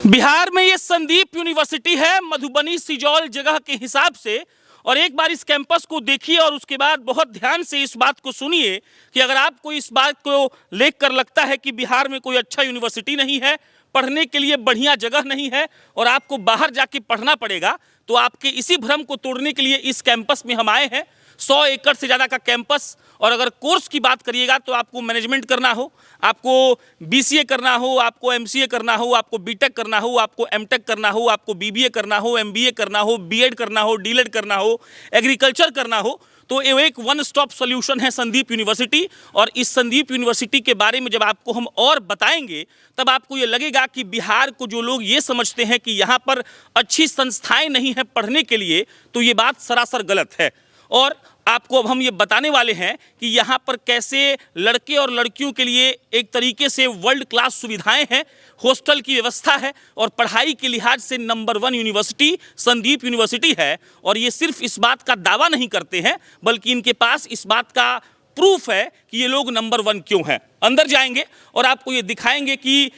बिहार में ये संदीप यूनिवर्सिटी है, मधुबनी सिजौल जगह के हिसाब से। और एक बार इस कैंपस को देखिए और उसके बाद बहुत ध्यान से इस बात को सुनिए कि अगर आपको इस बात को लेकर लगता है कि बिहार में कोई अच्छा यूनिवर्सिटी नहीं है, पढ़ने के लिए बढ़िया जगह नहीं है और आपको बाहर जाके पढ़ना पड़ेगा, तो आपके इसी भ्रम को तोड़ने के लिए इस कैंपस में हम आए हैं। 100 एकड़ से ज़्यादा का कैंपस। और अगर कोर्स की बात करिएगा तो आपको मैनेजमेंट करना हो, आपको बीसीए करना हो, आपको एमसीए करना हो, आपको बीटेक करना हो, आपको एमटेक करना हो, आपको बीबीए करना हो, एमबीए करना हो, बीएड करना हो, डीएलएड करना हो, एग्रीकल्चर करना हो, तो ये एक वन स्टॉप सॉल्यूशन है संदीप यूनिवर्सिटी। और इस संदीप यूनिवर्सिटी के बारे में जब आपको हम और बताएंगे तब आपको ये लगेगा कि बिहार को जो लोग ये समझते हैं कि यहाँ पर अच्छी संस्थाएं नहीं हैं पढ़ने के लिए, तो ये बात सरासर गलत है। और आपको अब हम ये बताने वाले हैं कि यहाँ पर कैसे लड़के और लड़कियों के लिए एक तरीके से वर्ल्ड क्लास सुविधाएं हैं, हॉस्टल की व्यवस्था है और पढ़ाई के लिहाज से नंबर 1 यूनिवर्सिटी संदीप यूनिवर्सिटी है। और ये सिर्फ इस बात का दावा नहीं करते हैं, बल्कि इनके पास इस बात का प्रूफ है कि ये लोग नंबर 1 क्यों हैं। अंदर जाएंगे और आपको ये दिखाएंगे कि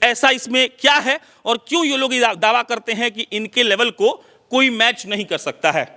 ऐसा इसमें क्या है और क्यों ये लोग दावा करते हैं कि इनके लेवल को कोई मैच नहीं कर सकता है।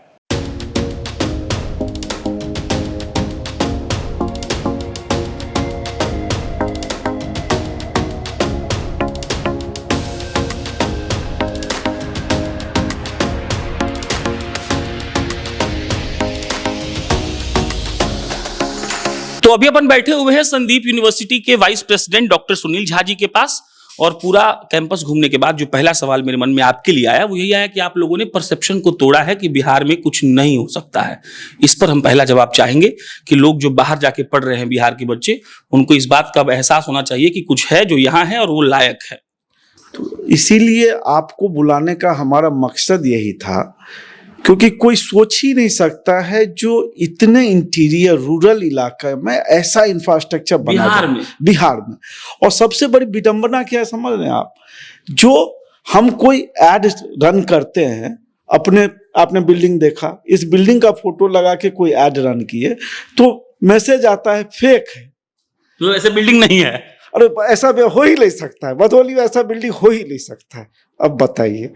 तो अभी अपन बैठे हुए हैं संदीप यूनिवर्सिटी के vice president doctor Sunil Jha ji के पास। और पूरा कैंपस घूमने के बाद जो पहला सवाल मेरे मन में आपके लिए आया वो यही आया कि आप लोगों ने परसेप्शन को तोड़ा है कि बिहार में कुछ नहीं हो सकता है। इस पर हम पहला जवाब चाहेंगे कि लोग जो बाहर जाके पढ़ रहे हैं, बिहार के बच्चे, उनको इस बात का एहसास होना चाहिए कि कुछ है जो यहाँ है और वो लायक है। तो इसीलिए आपको बुलाने का हमारा मकसद यही था, क्योंकि कोई सोच ही नहीं सकता है जो इतने इंटीरियर रूरल इलाके में ऐसा इंफ्रास्ट्रक्चर बना बिहार में। और सबसे बड़ी विडंबना क्या है समझ रहे हैं आप, जो हम कोई एड रन करते हैं, आपने बिल्डिंग देखा, इस बिल्डिंग का फोटो लगा के कोई एड रन किए तो मैसेज आता है फेक है, तो ऐसे बिल्डिंग नहीं है। अरे ऐसा हो ही नहीं सकता है, बदौली ऐसा बिल्डिंग हो ही नहीं सकता है। अब बताइए,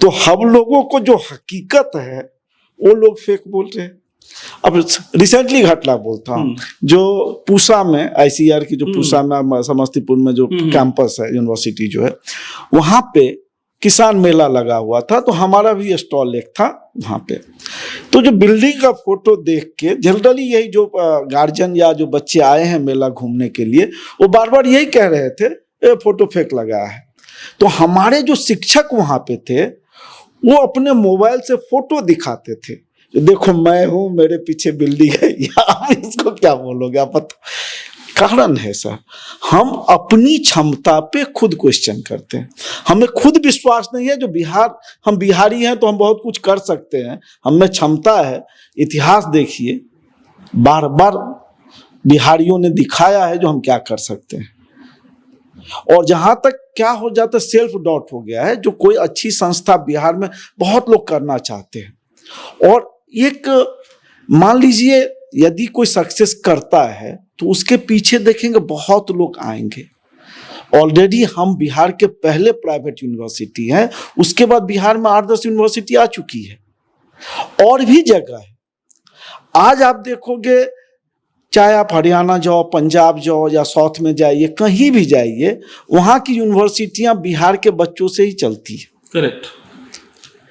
तो हम लोगों को जो हकीकत है वो लोग फेक बोल रहे हैं। अब रिसेंटली घटना बोलता हूँ, जो पूसा में आईसीआर की जो पूसा में समस्तीपुर में जो कैंपस है यूनिवर्सिटी जो है, वहां पे किसान मेला लगा हुआ था, तो हमारा भी स्टॉल एक था वहां पे। तो जो बिल्डिंग का फोटो देख के जनरली यही जो गार्जियन या जो बच्चे आए हैं मेला घूमने के लिए, वो बार बार यही कह रहे थे ये फोटो फेक लगा है। तो हमारे जो शिक्षक वहां पे थे वो अपने मोबाइल से फोटो दिखाते थे, देखो मैं हूं, मेरे पीछे बिल्डिंग है, या आप इसको क्या बोलोगे आप बता। कारण है सर, हम अपनी क्षमता पे खुद क्वेश्चन करते हैं। हमें खुद विश्वास नहीं है, जो हम बिहारी हैं तो हम बहुत कुछ कर सकते हैं, हमें क्षमता है। इतिहास देखिए, बार बार बिहारियों ने दिखाया है जो हम क्या कर सकते हैं। और जहां तक क्या हो जाता है, सेल्फ डाउट हो गया है, जो कोई अच्छी संस्था बिहार में बहुत लोग करना चाहते हैं। और एक मान लीजिए यदि कोई सक्सेस करता है तो उसके पीछे देखेंगे बहुत लोग आएंगे। ऑलरेडी हम बिहार के पहले प्राइवेट यूनिवर्सिटी हैं, उसके बाद बिहार में 8-10 यूनिवर्सिटी आ चुकी है, और भी जगह है। आज आप देखोगे, चाहे आप हरियाणा जाओ, पंजाब जाओ या साउथ में जाइए, कहीं भी जाइए, वहां की यूनिवर्सिटियां बिहार के बच्चों से ही चलती है। करेक्ट,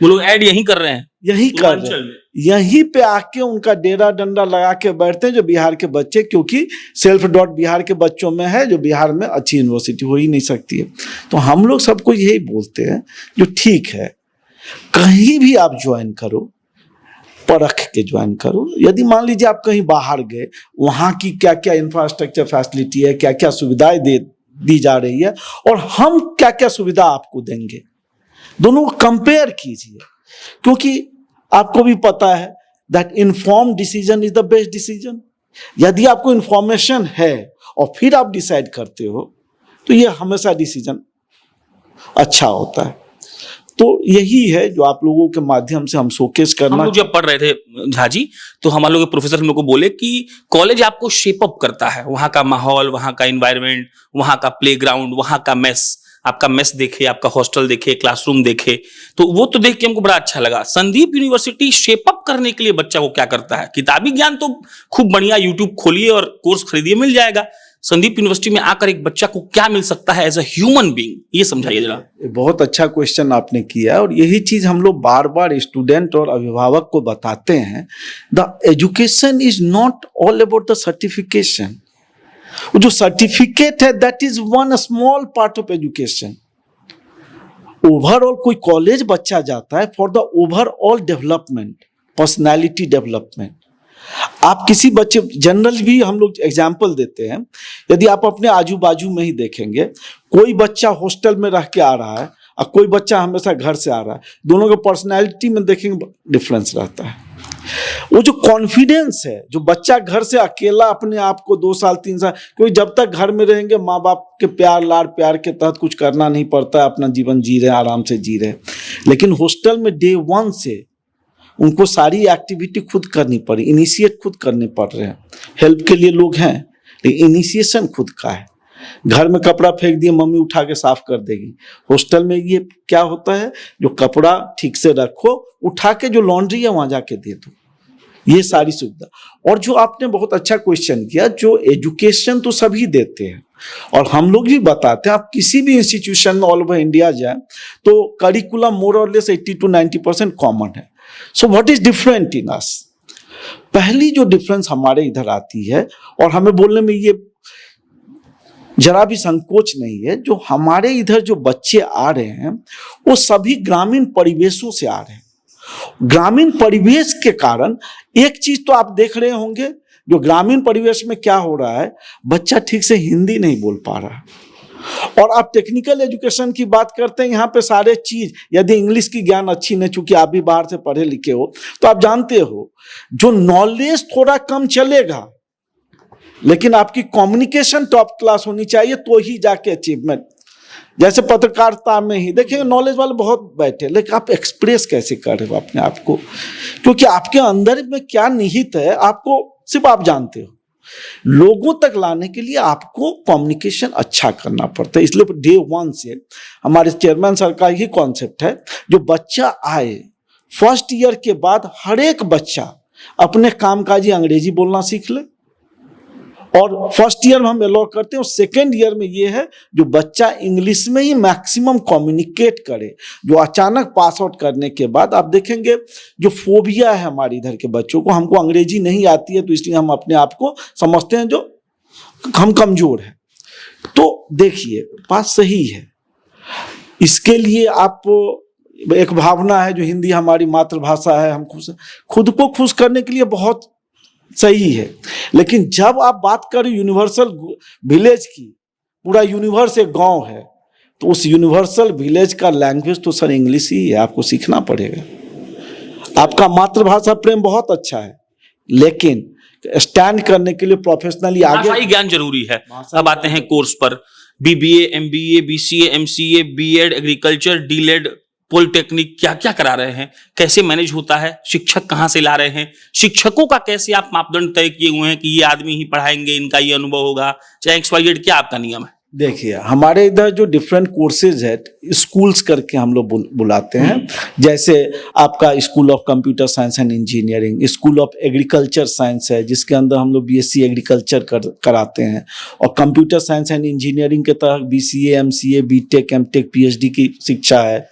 वो लोग ऐड यही कर रहे हैं, यही कर रहे हैं, यहीं पे आके उनका डेरा डंडा लगा के बैठते हैं जो बिहार के बच्चे, क्योंकि सेल्फ डॉट बिहार के बच्चों में है, जो बिहार में अच्छी यूनिवर्सिटी हो ही नहीं सकती है। तो हम लोग सबको यही बोलते हैं जो ठीक है, कहीं भी आप ज्वाइन करो, परख के ज्वाइन करो। यदि मान लीजिए आप कहीं बाहर गए, वहां की क्या क्या इंफ्रास्ट्रक्चर फैसिलिटी है, क्या क्या सुविधाएं दी जा रही है, और हम क्या क्या सुविधा आपको देंगे, दोनों को कंपेयर कीजिए। क्योंकि आपको भी पता है that informed decision is the best decision. यदि आपको इन्फॉर्मेशन है और फिर आप डिसाइड करते हो तो ये हमेशा डिसीजन अच्छा होता है। तो यही है जो आप लोगों के माध्यम से हम शोकेस करना। हम लोग जब पढ़ रहे थे झा जी, तो हमारे लोग के प्रोफेसर हम लोग को बोले कि कॉलेज आपको शेप अप करता है, वहां का माहौल, वहां का एनवायरनमेंट, वहां का प्लेग्राउंड, वहां का मेस, आपका मेस देखे, आपका हॉस्टल देखे, क्लासरूम देखे, तो वो तो देख के हमको बड़ा अच्छा लगा। संदीप यूनिवर्सिटी शेप अप करने के लिए बच्चा को क्या करता है? किताबी ज्ञान तो खूब बढ़िया, यूट्यूब खोलिए और कोर्स खरीदिए, मिल जाएगा। संदीप यूनिवर्सिटी में आकर एक बच्चा को क्या मिल सकता है एज अ ह्यूमन बीइंग, ये समझाइए जरा। बहुत अच्छा क्वेश्चन आपने किया और यही चीज हम लोग बार बार स्टूडेंट और अभिभावक को बताते हैं। The education is not all about the certification. वो जो सर्टिफिकेट है that is one small part of education. Overall कोई कॉलेज बच्चा जाता है for the overall development, personality development. आप किसी बच्चे, जनरल भी हम लोग एग्जाम्पल देते हैं, यदि आप अपने आजू बाजू में ही देखेंगे, कोई बच्चा हॉस्टल में रह के आ रहा है और कोई बच्चा हमेशा घर से आ रहा है, दोनों के पर्सनैलिटी में देखेंगे डिफरेंस रहता है। वो जो कॉन्फिडेंस है, जो बच्चा घर से अकेला अपने आप को 2 साल 3 साल, क्योंकि जब तक घर में रहेंगे माँ बाप के प्यार लाड़ प्यार के तहत कुछ करना नहीं पड़ता, अपना जीवन जी रहे, आराम से जी रहे। लेकिन हॉस्टल में डे 1 से उनको सारी एक्टिविटी खुद करनी पड़ी, इनिशिएट खुद करने पड़ रहे हैं। हेल्प के लिए लोग हैं लेकिन इनिशिएशन खुद का है। घर में कपड़ा फेंक दिए, मम्मी उठा के साफ कर देगी। हॉस्टल में ये क्या होता है, जो कपड़ा ठीक से रखो, उठा के जो लॉन्ड्री है वहां जाके दे दो, ये सारी सुविधा। और जो आपने बहुत अच्छा क्वेश्चन किया, जो एजुकेशन तो सभी देते हैं और हम लोग भी बताते हैं। आप किसी भी इंस्टीट्यूशन में ऑल ओवर इंडिया जाए तो करिकुलम मोर और लेस 80 to 90% कॉमन है। So what is different in us? पहली जो डिफरेंस हमारे इधर आती है, और हमें बोलने में ये जरा भी संकोच नहीं है, जो हमारे इधर जो बच्चे आ रहे हैं वो सभी ग्रामीण परिवेशों से आ रहे हैं। ग्रामीण परिवेश के कारण एक चीज तो आप देख रहे होंगे, जो ग्रामीण परिवेश में क्या हो रहा है, बच्चा ठीक से हिंदी नहीं बोल पा रहा है। और आप टेक्निकल एजुकेशन की बात करते हैं, यहाँ पे सारे चीज, यदि इंग्लिश की ज्ञान अच्छी नहीं, चूंकि आप भी बाहर से पढ़े लिखे हो तो आप जानते हो, जो नॉलेज थोड़ा कम चलेगा लेकिन आपकी कम्युनिकेशन टॉप क्लास होनी चाहिए, तो ही जाके अचीवमेंट। जैसे पत्रकारिता में ही देखेंगे नॉलेज वाले बहुत बैठे, लेकिन आप एक्सप्रेस कैसे कर रहे हो अपने आप को, क्योंकि आपके अंदर में क्या निहित है आपको सिर्फ आप जानते हो। लोगों तक लाने के लिए आपको कम्युनिकेशन अच्छा करना पड़ता है। इसलिए डे 1 से हमारे चेयरमैन सर का ही कॉन्सेप्ट है, जो बच्चा आए फर्स्ट ईयर के बाद हर एक बच्चा अपने कामकाजी अंग्रेजी बोलना सीख ले। और फर्स्ट ईयर में हम अलाउ करते हैं, और सेकेंड ईयर में ये है जो बच्चा इंग्लिश में ही मैक्सिमम कम्युनिकेट करे। जो अचानक पास आउट करने के बाद आप देखेंगे जो फोबिया है हमारे इधर के बच्चों को, हमको अंग्रेजी नहीं आती है तो इसलिए हम अपने आप को समझते हैं जो हम कमजोर हैं। तो देखिए बात सही है, इसके लिए आप एक भावना है, जो हिंदी हमारी मातृभाषा है, हम खुद को खुश करने के लिए बहुत सही है। लेकिन जब आप बात करें यूनिवर्सल विलेज की, पूरा यूनिवर्स एक गांव है, तो उस यूनिवर्सल विलेज का लैंग्वेज तो सर इंग्लिश ही है, आपको सीखना पड़ेगा। आपका मातृभाषा प्रेम बहुत अच्छा है, लेकिन स्टैंड करने के लिए प्रोफेशनली आगे भाषाई ज्ञान जरूरी है। अब आते हैं कोर्स पर, BBA, MBA, BCA, MCA, B.Ed, agriculture, D.Led, polytechnic, क्या क्या करा रहे हैं, कैसे मैनेज होता है, शिक्षक कहाँ से ला रहे हैं, शिक्षकों का कैसे आप मापदंड तय किए हुए हैं कि ये आदमी ही पढ़ाएंगे, इनका ये अनुभव होगा, चाहे XYZ, क्या आपका नियम है? देखिए हमारे इधर जो डिफरेंट कोर्सेज है, स्कूल्स करके हम लोग बुलाते हैं। जैसे आपका school of computer science and engineering, school of agriculture science है जिसके अंदर हम लोग BSc एग्रीकल्चर कराते हैं, और कंप्यूटर साइंस एंड इंजीनियरिंग के तहत BCA, MCA, B.Tech, M.Tech, PhD की शिक्षा है।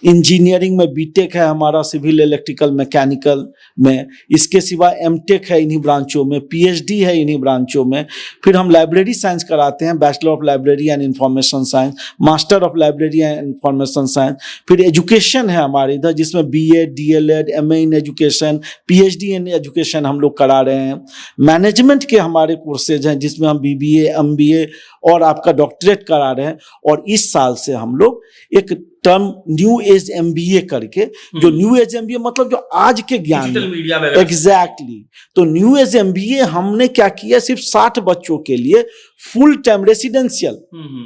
इंजीनियरिंग में B.Tech है हमारा, सिविल, इलेक्ट्रिकल, मैकेनिकल में। इसके सिवा M.Tech है इन्हीं ब्रांचों में, PhD है इन्हीं ब्रांचों में। फिर हम लाइब्रेरी साइंस कराते हैं, bachelor of library and information science, master of library and information science. फिर एजुकेशन है हमारे इधर जिसमें BA, DLED, MA in education, PhD in education हम लोग करा रहे हैं। मैनेजमेंट के हमारे कोर्सेज हैं जिसमें हम BBA, MBA और आपका डॉक्टरेट करा रहे हैं। और इस साल से हम लोग एक टर्म न्यू एज MBA करके, जो न्यू एज MBA मतलब जो आज के ज्ञान, एग्जैक्टली, तो न्यू एज MBA हमने क्या किया, सिर्फ 60 बच्चों के लिए full time residential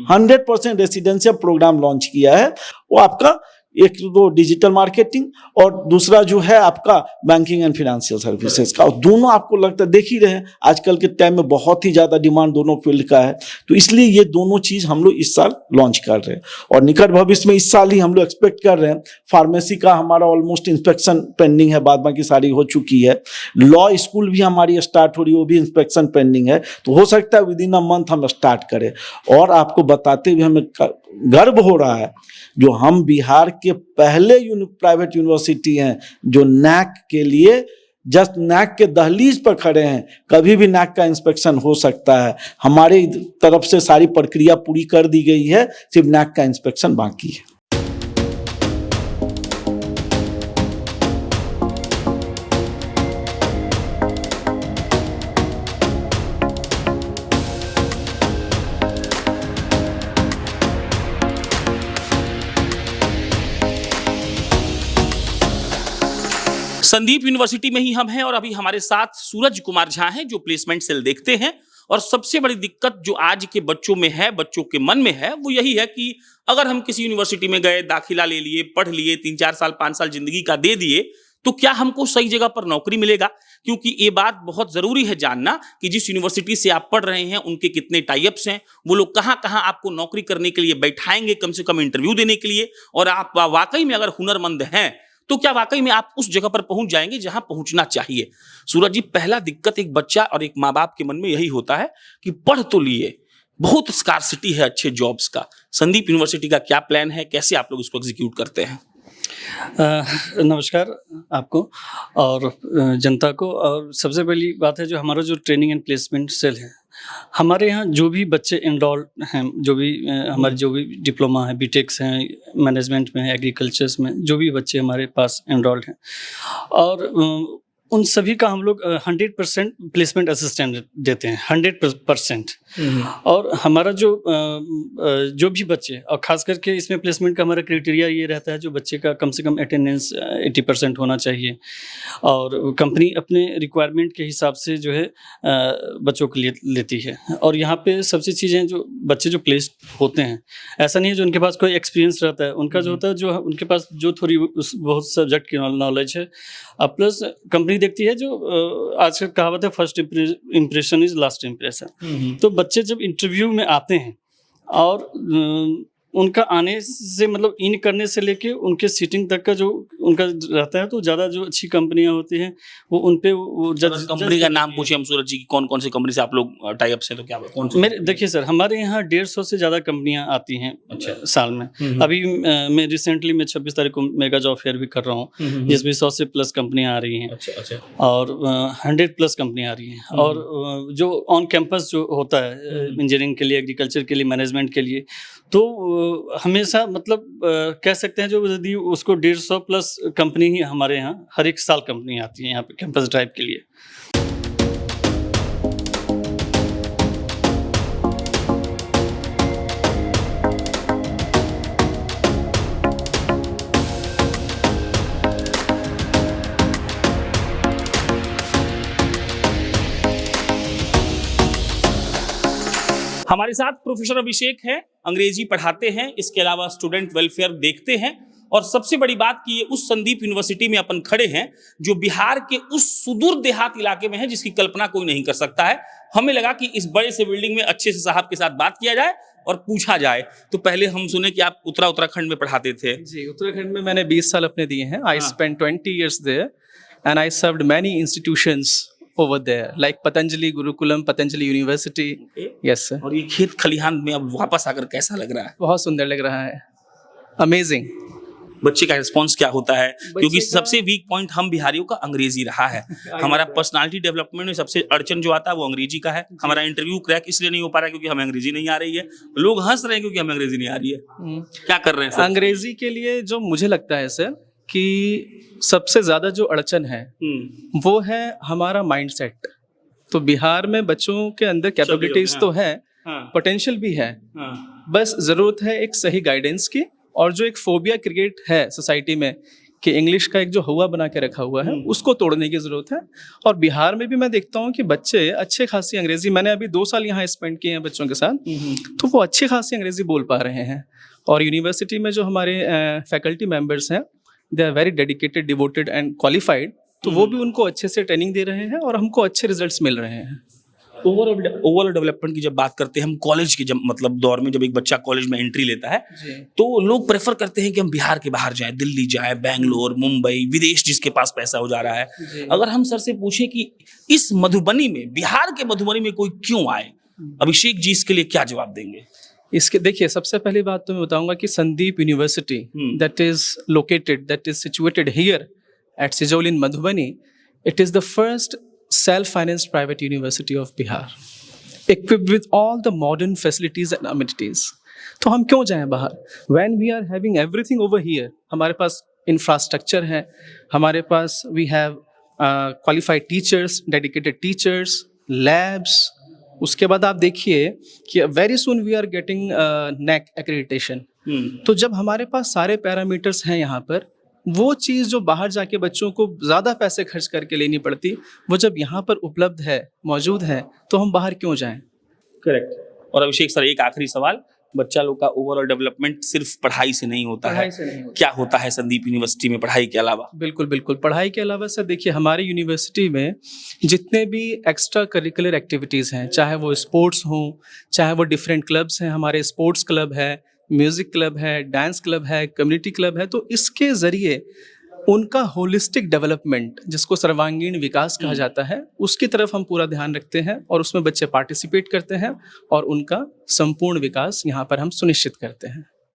100% residential programme launch किया है। वो आपका एक तो डिजिटल मार्केटिंग और दूसरा जो है आपका बैंकिंग एंड फाइनेंशियल सर्विसेज का। और दोनों आपको लगता है, देख ही रहे हैं आजकल के टाइम में बहुत ही ज़्यादा डिमांड दोनों फील्ड का है, तो इसलिए ये दोनों चीज़ हम लोग इस साल लॉन्च कर रहे हैं। और निकट भविष्य में इस साल ही हम लोग एक्सपेक्ट कर रहे हैं। फार्मेसी का हमारा ऑलमोस्ट इंस्पेक्शन पेंडिंग है, बाद बाकी सारी हो चुकी है। लॉ स्कूल भी हमारी स्टार्ट हो रही है, वो भी इंस्पेक्शन पेंडिंग है, तो हो सकता है विद इन अ मंथ हम स्टार्ट करें। और आपको बताते हुए हमें गर्व हो रहा है, जो हम बिहार के पहले प्राइवेट यूनिवर्सिटी हैं जो नैक के लिए जस्ट नैक के दहलीज पर खड़े हैं। कभी भी नैक का इंस्पेक्शन हो सकता है, हमारे तरफ से सारी प्रक्रिया पूरी कर दी गई है, सिर्फ नैक का इंस्पेक्शन बाकी है। संदीप यूनिवर्सिटी में ही हम हैं और अभी हमारे साथ सूरज कुमार झा हैं जो प्लेसमेंट सेल देखते हैं। और सबसे बड़ी दिक्कत जो आज के बच्चों में है, बच्चों के मन में है, वो यही है कि अगर हम किसी यूनिवर्सिटी में गए, दाखिला ले लिए, पढ़ लिए, 3-4 साल 5 साल जिंदगी का दे दिए, तो क्या हमको सही जगह पर नौकरी मिलेगा? क्योंकि ये बात बहुत जरूरी है जानना कि जिस यूनिवर्सिटी से आप पढ़ रहे हैं उनके कितने टाइप्स हैं, वो लोग कहाँ कहाँ आपको नौकरी करने के लिए बैठाएंगे, कम से कम इंटरव्यू देने के लिए। और आप वाकई में अगर हुनरमंद हैं तो क्या वाकई में आप उस जगह पर पहुंच जाएंगे जहां पहुंचना चाहिए? सूरज जी, पहला दिक्कत एक बच्चा और एक माँ बाप के मन में यही होता है कि पढ़ तो लिए, बहुत स्कार्सिटी है अच्छे जॉब्स का। संदीप यूनिवर्सिटी का क्या प्लान है, कैसे आप लोग इसको एग्जीक्यूट करते हैं? नमस्कार आपको और जनता को। और सबसे पहली बात है, जो हमारा जो ट्रेनिंग एंड प्लेसमेंट सेल है, हमारे यहाँ जो भी बच्चे इनरोल्ड हैं, जो भी हमारे जो भी डिप्लोमा है, बीटेक्स हैं, मैनेजमेंट में, एग्रीकल्चर्स में, जो भी बच्चे हमारे पास इनरोल्ड हैं, और उन सभी का हम लोग 100% प्लेसमेंट असिस्टेंट देते हैं, 100%। और हमारा जो भी बच्चे, और ख़ास करके इसमें प्लेसमेंट का हमारा क्राइटेरिया ये रहता है, जो बच्चे का कम से कम अटेंडेंस 80% होना चाहिए। और कंपनी अपने रिक्वायरमेंट के हिसाब से जो है बच्चों के लिए लेती है। और यहाँ पे सबसे चीज़ें, जो बच्चे जो प्लेस्ड होते हैं, ऐसा नहीं है जो उनके पास कोई एक्सपीरियंस रहता है, उनका जो होता है, जो उनके पास जो थोड़ी बहुत सब्जेक्ट की नॉलेज है, प्लस कंपनी देखती है, जो आजकल कहावत है, first impression is last impression. तो बच्चे जब इंटरव्यू में आते हैं और उनका आने से मतलब इन करने से लेके उनके सीटिंग तक का जो उनका रहता है, तो ज़्यादा जो अच्छी कंपनियां होती हैं वो उन पे वो कंपनी का नाम पूछे हम सूरज जी की, कौन कौन सी कंपनी से आप लोग टाई अप से, तो क्या कौन सी? मेरे देखिए सर, हमारे यहाँ 150 से ज़्यादा कंपनियां आती हैं साल में। अभी मैं रिसेंटली 26 तारीख को मेगा जॉब फेयर भी कर रहा हूँ, जिसमें 100 से प्लस कंपनियां आ रही हैं। अच्छा। और 100+ कंपनियां आ रही हैं। और जो ऑन कैंपस जो होता है इंजीनियरिंग के लिए, एग्रीकल्चर के लिए, मैनेजमेंट के लिए, तो हमेशा मतलब कह सकते हैं, जो यदि उसको 150+ कंपनी ही हमारे यहाँ हर एक साल कंपनी आती है यहाँ पे कैंपस ड्राइव के लिए। हमारे साथ प्रोफेसर अभिषेक हैं, अंग्रेजी पढ़ाते हैं, इसके अलावा स्टूडेंट वेलफेयर देखते हैं। और सबसे बड़ी बात कि ये उस संदीप यूनिवर्सिटी में अपन खड़े हैं जो बिहार के उस सुदूर देहात इलाके में है जिसकी कल्पना कोई नहीं कर सकता है। हमें लगा कि इस बड़े से बिल्डिंग में अच्छे से साहब के साथ बात किया जाए और पूछा जाए। तो पहले हम सुने कि आप उत्तराखंड में पढ़ाते थे। जी, उत्तराखंड में मैंने 20 साल अपने दिए हैं। I spent 20 years there and I served many institutions over there like Patanjali Gurukulam, Patanjali University. Yes sir. और ये खेत खलिहान में अब वापस आकर कैसा लग रहा है? बहुत सुंदर लग रहा है, अमेजिंग। बच्चे का रिस्पॉन्स क्या होता है? क्योंकि सबसे वीक पॉइंट हम बिहारियों का अंग्रेजी रहा है। हमारा पर्सनालिटी डेवलपमेंट में सबसे अड़चन जो आता है वो अंग्रेजी का है। हमारा इंटरव्यू क्रैक इसलिए नहीं हो पा रहा है क्योंकि हमें अंग्रेजी नहीं आ रही है, लोग हंस रहे हैं क्योंकि हमें अंग्रेजी नहीं आ रही है। क्या कर रहे हैं सर? अंग्रेजी के लिए जो मुझे लगता है सर कि सबसे ज्यादा जो अड़चन है वो है हमारा माइंडसेट। तो बिहार में बच्चों के अंदर कैपेबिलिटीज तो है, पोटेंशियल भी है, बस जरूरत है एक सही गाइडेंस की। और जो एक फोबिया क्रिएट है सोसाइटी में कि इंग्लिश का एक जो हुआ बना के रखा हुआ है, उसको तोड़ने की जरूरत है। और बिहार में भी मैं देखता हूँ कि बच्चे अच्छे खासी अंग्रेजी, मैंने अभी 2 साल यहाँ स्पेंड किए हैं बच्चों के साथ, तो वो अच्छी खासी अंग्रेजी बोल पा रहे हैं। और यूनिवर्सिटी में जो हमारे फैकल्टी मेंबर्स हैं, they are very dedicated, devoted and qualified, तो वो भी उनको अच्छे से ट्रेनिंग दे रहे हैं और हमको अच्छे रिजल्ट्स मिल रहे हैं। ओवरऑल डेवलपमेंट की जब बात करते हैं हम कॉलेज के जब मतलब दौर में, जब एक बच्चा कॉलेज में एंट्री लेता है तो लोग प्रेफर करते हैं कि हम बिहार के बाहर जाएं, दिल्ली जाएं, बेंगलोर, मुंबई, विदेश, जिसके पास पैसा हो जा रहा है। अगर हम सर से पूछें कि इस मधुबनी में, बिहार के मधुबनी में कोई क्यों आए, अभिषेक जी इसके लिए क्या जवाब देंगे? इसके देखिए, सबसे पहली बात तो मैं बताऊंगा कि Sandeep university that is situated here eight Sijaul in Madhubani, it is the first self-financed private university of Bihar, equipped with all the modern facilities and amenities. तो हम क्यों जाएं बाहर? When we are having everything over here, हमारे पास infrastructure है, हमारे पास we have qualified teachers, dedicated teachers, labs. उसके बाद आप देखिए कि very soon we are getting NAAC accreditation. तो जब हमारे पास सारे पैरामीटर्स हैं यहाँ पर, वो चीज़ जो बाहर जाके बच्चों को ज़्यादा पैसे खर्च करके लेनी पड़ती, वो जब यहाँ पर उपलब्ध है, मौजूद है, तो हम बाहर क्यों जाएं? करेक्ट। और अभिषेक सर, एक आखिरी सवाल, बच्चा लोग का ओवरऑल डेवलपमेंट सिर्फ पढ़ाई से नहीं होता है, क्या होता है संदीप यूनिवर्सिटी में पढ़ाई के अलावा? बिल्कुल बिल्कुल, पढ़ाई के अलावा सर देखिए, हमारे यूनिवर्सिटी में जितने भी एक्स्ट्रा करिकुलर एक्टिविटीज़ हैं, चाहे वो स्पोर्ट्स हों, चाहे वो डिफरेंट क्लब्स हैं, हमारे स्पोर्ट्स क्लब है, म्यूज़िक क्लब है, डांस क्लब है, कम्युनिटी क्लब है, तो इसके ज़रिए उनका होलिस्टिक डेवलपमेंट, जिसको सर्वांगीण विकास कहा जाता है, उसकी तरफ हम पूरा ध्यान रखते हैं और उसमें बच्चे पार्टिसिपेट करते हैं और उनका संपूर्ण विकास यहाँ पर हम सुनिश्चित करते हैं।